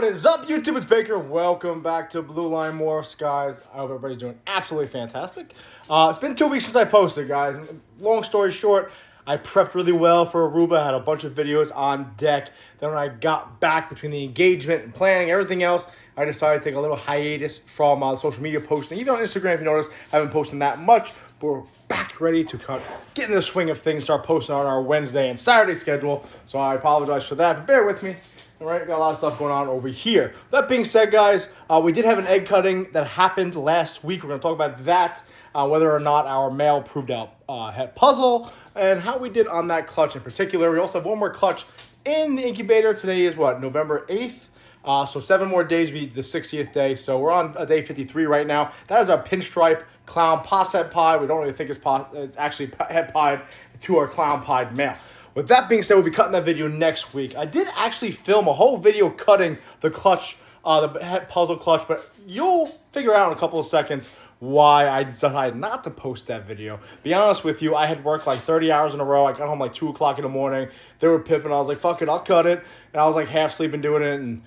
What is up, YouTube? It's Baker. Welcome back to Blue Line Morphs, guys. I hope everybody's doing absolutely fantastic. It's been 2 weeks since I posted, guys. Long story short, I prepped really well for Aruba. I had a bunch of videos on deck. Then when I got back between the engagement and planning, everything else, I decided to take a little hiatus from social media posting. Even on Instagram, if you notice, I haven't posted that much. But we're back ready to get in the swing of things, start posting on our Wednesday and Saturday schedule. So I apologize for that, but bear with me. All right, got a lot of stuff going on over here. That being said, guys, we did have an egg cutting that happened last week. We're going to talk about that, whether or not our male proved out Het Puzzle, and how we did on that clutch in particular. We also have one more clutch in the incubator. Today is what, November 8th? So 7 more days will be the 60th day. So we're on day 53 right now. That is our pinstripe clown posset pied. We don't really think it's actually het pied to our clown pied male. With that being said, we'll be cutting that video next week. I did actually film a whole video cutting the clutch, the Het Puzzle clutch, but you'll figure out in a couple of seconds why I decided not to post that video. Be honest with you, I had worked like 30 hours in a row. I got home like 2 o'clock in the morning. They were pipping. I was like, fuck it, I'll cut it. And I was like half sleeping doing it, and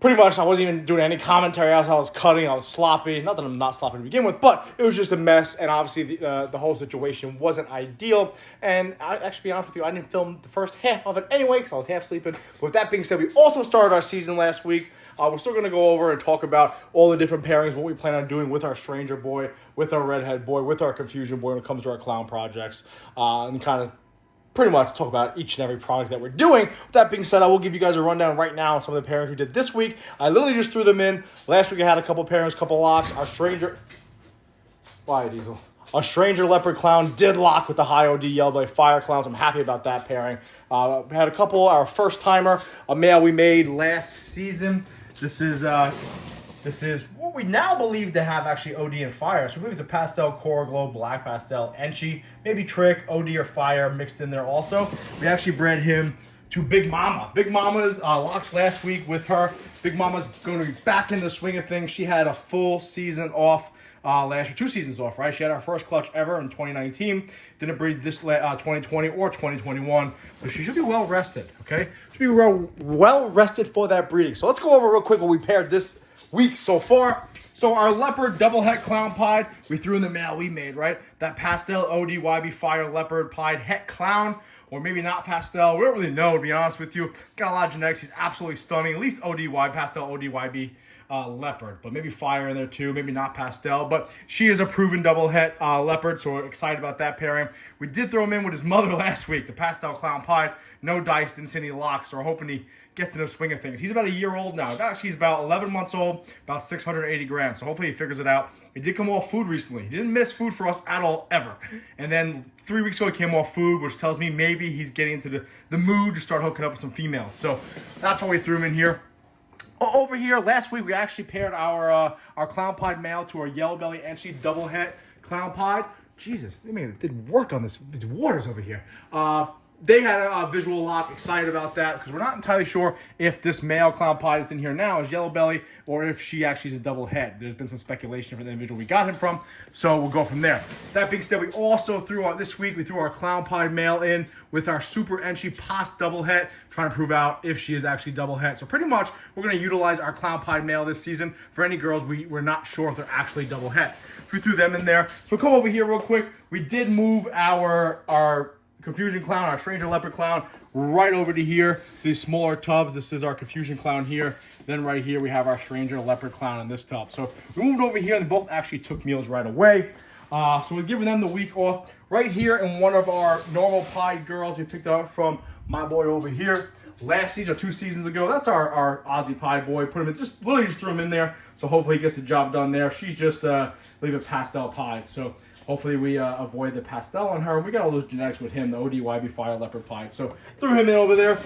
pretty much I wasn't even doing any commentary as I was cutting. I was sloppy. Not that I'm not sloppy to begin with, but it was just a mess. And obviously the whole situation wasn't ideal. And I actually, be honest with you, I didn't film the first half of it anyway because I was half sleeping. But with that being said, we also started our season last week. We're still going to go over and talk about all the different pairings, what we plan on doing with our stranger boy, with our redhead boy, with our confusion boy when it comes to our clown projects, and kind of pretty much talk about each and every product that we're doing. With that being said, I will give you guys a rundown right now on some of the pairings we did this week. I literally just threw them in. Last week I had a couple pairings, couple locks. Our stranger... Why, Diesel? Our stranger leopard clown did lock with the high OD yellow belly fire clowns. I'm happy about that pairing. We had a couple, our first timer, a male we made last season. This is what we now believe to have actually OD and fire. So we believe it's a pastel, core glow, black pastel, Enchi, maybe trick, OD or fire mixed in there also. We actually bred him to Big Mama. Big Mama's locked last week with her. Big Mama's going to be back in the swing of things. She had a full season off last year, 2 seasons off, right? She had our first clutch ever in 2019. Didn't breed this 2020 or 2021, but she should be well rested, okay? Should be well rested for that breeding. So let's go over real quick what we paired this week so far. So our leopard double het clown pied, we threw in the male we made, right? That pastel OD YB fire leopard pied het clown, or maybe not pastel. We don't really know, to be honest with you. Got a lot of genetics. He's absolutely stunning. At least ODY, pastel ODYB leopard, but maybe fire in there too, maybe not pastel, but she is a proven double het leopard, so we're excited about that pairing. We did throw him in with his mother last week, the pastel clown pied. No dice, didn't see any locks, so we're hoping he gets to the swing of things. He's about a year old now. Actually, he's about 11 months old, about 680 grams, so hopefully he figures it out. He did come off food recently. He didn't miss food for us at all, ever. And then 3 weeks ago, he came off food, which tells me maybe he's getting into the mood to start hooking up with some females. So that's why we threw him in here. Over here, last week, we actually paired our clown pied male to our yellow belly Enchi double het clown pied. Jesus, they did work on these waters over here. They had a visual lock, excited about that, because we're not entirely sure if this male clown pied that's in here now is yellow belly, or if she actually is a double het. There's been some speculation for the individual we got him from, so we'll go from there. That being said, we also this week, we threw our clown pied male in with our super Enchi pos double het, trying to prove out if she is actually double het. So pretty much, we're going to utilize our clown pied male this season for any girls we're not sure if they're actually double hets. We threw them in there. So come over here real quick. We did move our confusion clown, our stranger leopard clown, right over to here. These smaller tubs. This is our confusion clown here. Then right here we have our stranger leopard clown in this tub. So we moved over here and they both actually took meals right away. So we're giving them the week off. Right here in one of our normal pied girls we picked up from my boy over here. Last season or 2 seasons ago, that's our Aussie pied boy. Put him in, literally just threw him in there. So hopefully he gets the job done there. She's just leave it pastel pied. So hopefully we avoid the pastel on her. We got all those genetics with him, the ODYB fire leopard pied. So threw him in over there.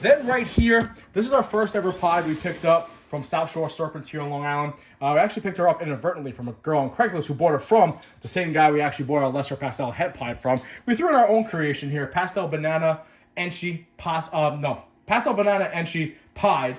Then right here, this is our first ever pied we picked up from South Shore Serpents here on Long Island. We actually picked her up inadvertently from a girl on Craigslist who bought her from the same guy we actually bought our lesser pastel het pied from. We threw in our own creation here, pastel banana Enchi pastel banana Enchi pied.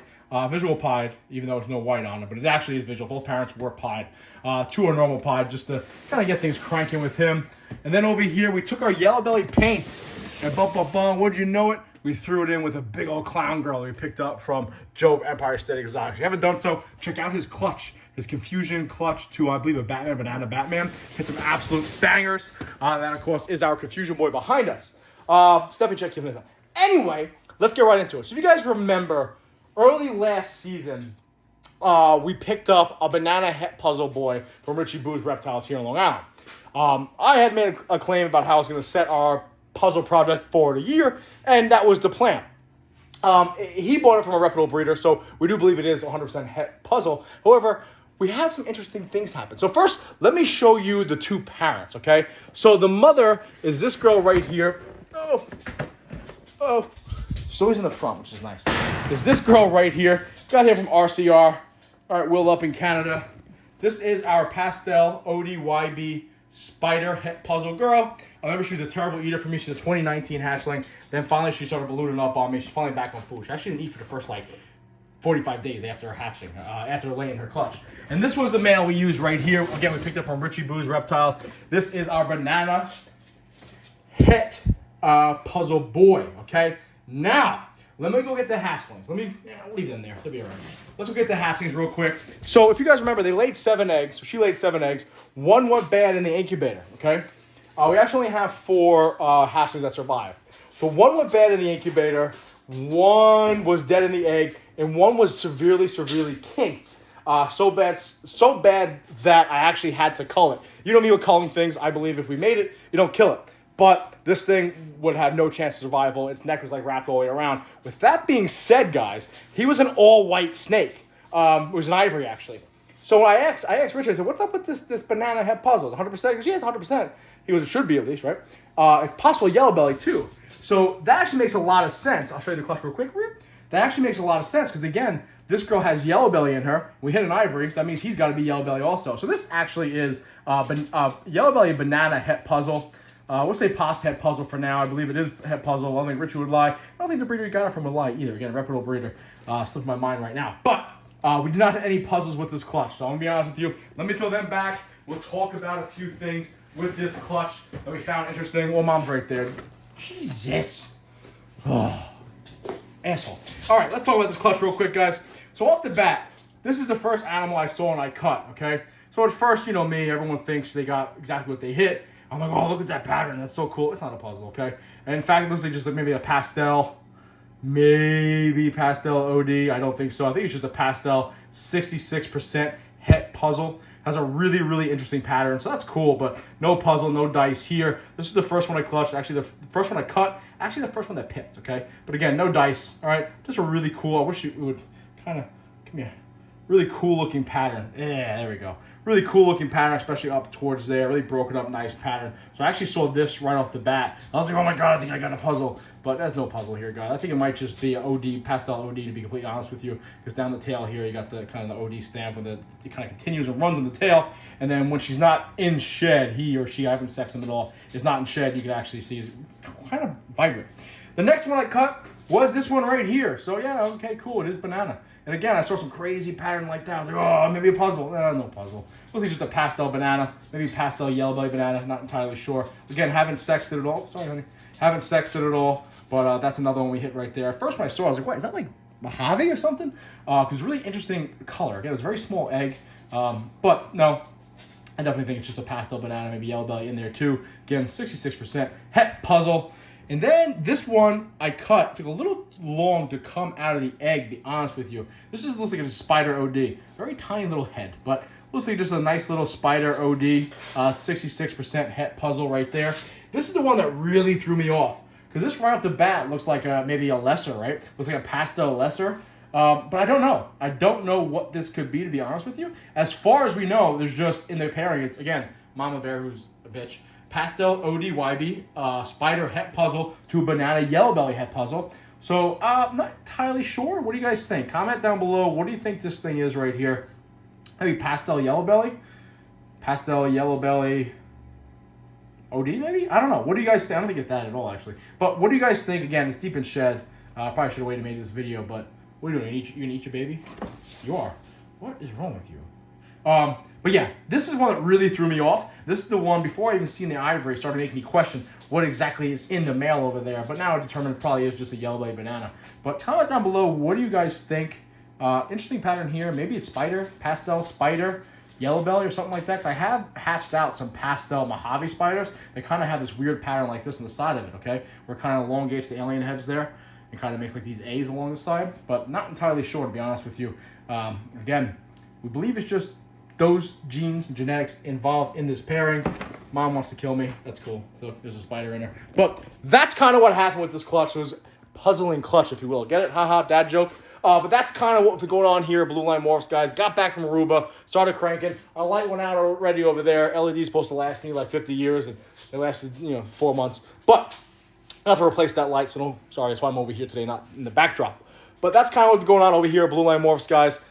Visual pied, even though there's no white on it, but it actually is visual. Both parents were pied. 2 are normal pied, just to kind of get things cranking with him. And then over here, we took our yellow belly paint, and wouldn't you know it, we threw it in with a big old clown girl we picked up from Joe Empire State Exotics. If you haven't done so, check out his clutch. His Confusion clutch to, I believe, a Banana Batman. Hit some absolute bangers. And that, of course, is our Confusion boy behind us. Definitely check him out. Anyway, let's get right into it. So if you guys remember, early last season, we picked up a banana het puzzle boy from Richie Boo's Reptiles here in Long Island. I had made a claim about how I was going to set our puzzle project forward a year, and that was the plan. He bought it from a reputable breeder, so we do believe it is 100% het puzzle. However, we had some interesting things happen. So first, let me show you the two parents, okay? So the mother is this girl right here. Oh. She's always in the front, which is nice. Is this girl right here. Got here from RCR. All right, Will up in Canada. This is our pastel ODYB spider het puzzle girl. I remember she was a terrible eater for me. She's a 2019 hatchling. Then finally she started ballooning up on me. She's finally back on food. She actually didn't eat for the first 45 days after her hatching, after laying her clutch. And this was the male we used right here. Again, we picked up from Richie Boo's Reptiles. This is our banana het puzzle boy, okay? Now, let me go get the hatchlings. I'll leave them there. They'll be all right. Let's go get the hatchlings real quick. So if you guys remember, they laid 7 eggs. So she laid 7 eggs. 1 went bad in the incubator, okay? We actually only have 4 hatchlings that survived. So 1 went bad in the incubator, 1 was dead in the egg, and 1 was severely kinked. So bad that I actually had to cull it. You know me with culling things. I believe if we made it, you don't kill it. But this thing would have no chance of survival. Its neck was like wrapped all the way around. With that being said, guys, he was an all-white snake. It was an ivory, actually. So I asked Richard, I said, what's up with this banana het puzzle? Is it 100%? He goes, yeah, it's 100%. He goes, it should be at least, right? It's possible yellow belly, too. So that actually makes a lot of sense. I'll show you the clutch real quick. That actually makes a lot of sense because, again, this girl has yellow belly in her. We hit an ivory, so that means he's got to be yellow belly also. So this actually is yellow belly banana het puzzle. We'll say past het puzzle for now. I believe it is het puzzle. I don't think Richard would lie. I don't think the breeder you got it from would lie either. Again, reputable breeder. Slipped my mind right now. But we did not have any puzzles with this clutch. So I'm going to be honest with you. Let me throw them back. We'll talk about a few things with this clutch that we found interesting. Well, Mom's right there. Jesus. Oh, asshole. All right, let's talk about this clutch real quick, guys. So off the bat, this is the first animal I saw and I cut, okay? So at first, you know me, everyone thinks they got exactly what they hit. I'm like, oh, look at that pattern. That's so cool. It's not a puzzle, okay? And in fact, it looks like just maybe a pastel. Maybe pastel OD. I don't think so. I think it's just a pastel 66% het puzzle. Has a really interesting pattern. So that's cool, but no puzzle, no dice here. This is the first one I clutched. Actually, the first one I cut. Actually, the first one that pipped, okay? But again, no dice, all right? Just a really cool, I wish it would kind of, come here. Really cool looking pattern. Yeah, there we go. Really cool looking pattern, especially up towards there. Really broken up, nice pattern. So I actually saw this right off the bat. I was like, oh my God, I think I got a puzzle. But there's no puzzle here, guys. I think it might just be an OD, pastel OD, to be completely honest with you. Because down the tail here, you got the kind of the OD stamp, and it kind of continues and runs on the tail. And then when she's not in shed, he or she, I haven't sexed him at all, is not in shed, you can actually see it's kind of vibrant. The next one I cut was this one right here. So yeah, okay, cool. It is banana. And again, I saw some crazy pattern like that. I was like, oh, maybe a puzzle. No puzzle. Mostly just a pastel banana. Maybe pastel yellow belly banana. Not entirely sure. Again, haven't sexed it at all. Sorry, honey. Haven't sexed it at all. But that's another one we hit right there. At first when I saw it, I was like, what, is that like Mojave or something? Because it's really interesting color. Again, it's a very small egg. But no, I definitely think it's just a pastel banana. Maybe yellow belly in there too. Again, 66% het puzzle. And then this one I cut. Took a little long to come out of the egg, to be honest with you. This just looks like a spider OD. Very tiny little head, but looks like just a nice little spider OD. 66% het puzzle right there. This is the one that really threw me off. Because this right off the bat looks like maybe a lesser, right? Looks like a pastel lesser. But I don't know. I don't know what this could be, to be honest with you. As far as we know, there's just, in their pairing, it's, again, Mama Bear, who's a bitch. Pastel ODYB, spider het puzzle to banana yellow belly het puzzle. So, I'm not entirely sure. What do you guys think? Comment down below. What do you think this thing is right here? Maybe pastel yellow belly? Pastel yellow belly OD maybe? I don't know. What do you guys think? I don't think it's that at all, actually. But what do you guys think? Again, it's deep in shed. Probably should have waited to make this video, but what are you doing? You gonna eat your baby? You are. What is wrong with you? But yeah, this is one that really threw me off. This is the one, before I even seen the ivory, started making me question what exactly is in the male over there. But now I determined it probably is just a yellow belly banana. But comment down below, what do you guys think? Interesting pattern here. Maybe it's spider, pastel spider, yellow belly or something like that. Because I have hatched out some pastel Mojave spiders. They kind of have this weird pattern like this on the side of it, okay? Where it kind of elongates the alien heads there. It kind of makes like these A's along the side. But not entirely sure, to be honest with you. Again, we believe it's just those genes and genetics involved in this pairing. Mom wants to kill me. That's cool. So there's a spider in there. But that's kind of what happened with this clutch. It was puzzling clutch, if you will. Get it? Haha, dad joke. But that's kind of what was going on here. Blue Line Morphs, guys. Got back from Aruba. Started cranking. Our light went out already over there. LED's supposed to last me like 50 years. And it lasted, 4 months. But I have to replace that light. So sorry, that's why I'm over here today, not in the backdrop. But that's kind of what's going on over here at Blue Line Morphs, guys.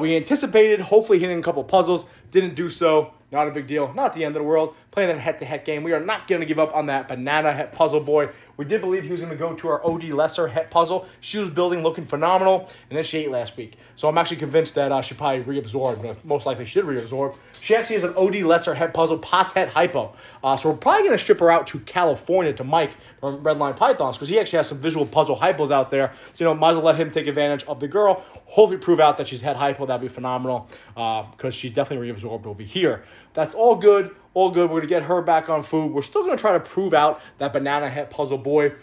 We anticipated hopefully hitting a couple puzzles. Didn't do so. Not a big deal. Not the end of the world. Playing that head-to-head game. We are not going to give up on that banana het puzzle boy. We did believe he was going to go to our OD Lesser het puzzle. She was building, looking phenomenal, and then she ate last week. So I'm actually convinced that she probably reabsorbed, but most likely should reabsorb. She actually is an OD Lesser het puzzle, Pas het hypo. So we're probably going to ship her out to California to Mike from Redline Pythons, because he actually has some visual puzzle hypos out there. So, might as well let him take advantage of the girl. Hopefully prove out that she's het hypo. That'd be phenomenal, because she's definitely reabsorbed over here. That's all good. All good. We're going to get her back on food. We're still going to try to prove out that banana het puzzle boy,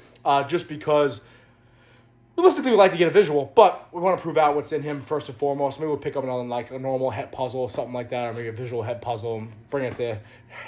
just because realistically we'd like to get a visual, but we want to prove out what's in him first and foremost. Maybe we'll pick up another, like a normal het puzzle or something like that, or maybe a visual het puzzle and bring it to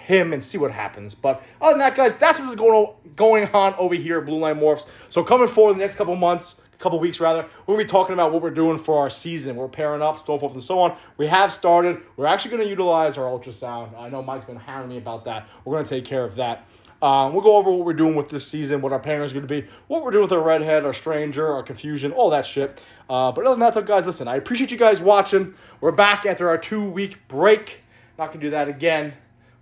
him and see what happens. But other than that, guys, that's what's going on over here at Blue Line Morphs. So coming forward the next couple months, couple weeks rather, we're going to be talking about what we're doing for our season. We're pairing up, so forth and so on. We have started. We're actually going to utilize our ultrasound. I know Mike's been hammering me about that. We're going to take care of that. We'll go over what we're doing with this season, what our pairing is going to be, what we're doing with our redhead, our stranger, our confusion, all that shit. But other than that, though, guys, listen, I appreciate you guys watching. We're back after our 2-week break. Not going to do that again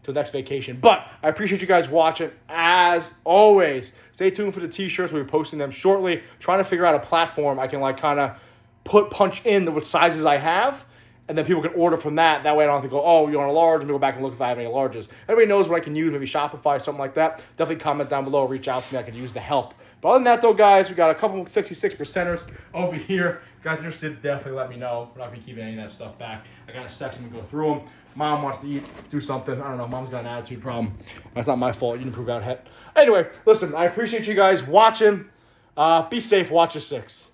till next vacation. But I appreciate you guys watching. As always, stay tuned for the t-shirts. We'll be posting them shortly. Trying to figure out a platform I can kind of punch in what sizes I have, and then people can order from that. That way I don't have to go, oh, you want a large? Let me go back and look if I have any larges. Everybody knows what I can use, maybe Shopify, something like that. Definitely comment down below. Reach out to me. I could use the help. But other than that, though, guys, we got a couple 66%ers over here. If you guys are interested, definitely let me know. We're not going to be keeping any of that stuff back. I got to section and go through them. Mom wants to eat, do something. I don't know. Mom's got an attitude problem. That's not my fault. You didn't prove out het. Anyway, listen, I appreciate you guys watching. Be safe. Watch your 6.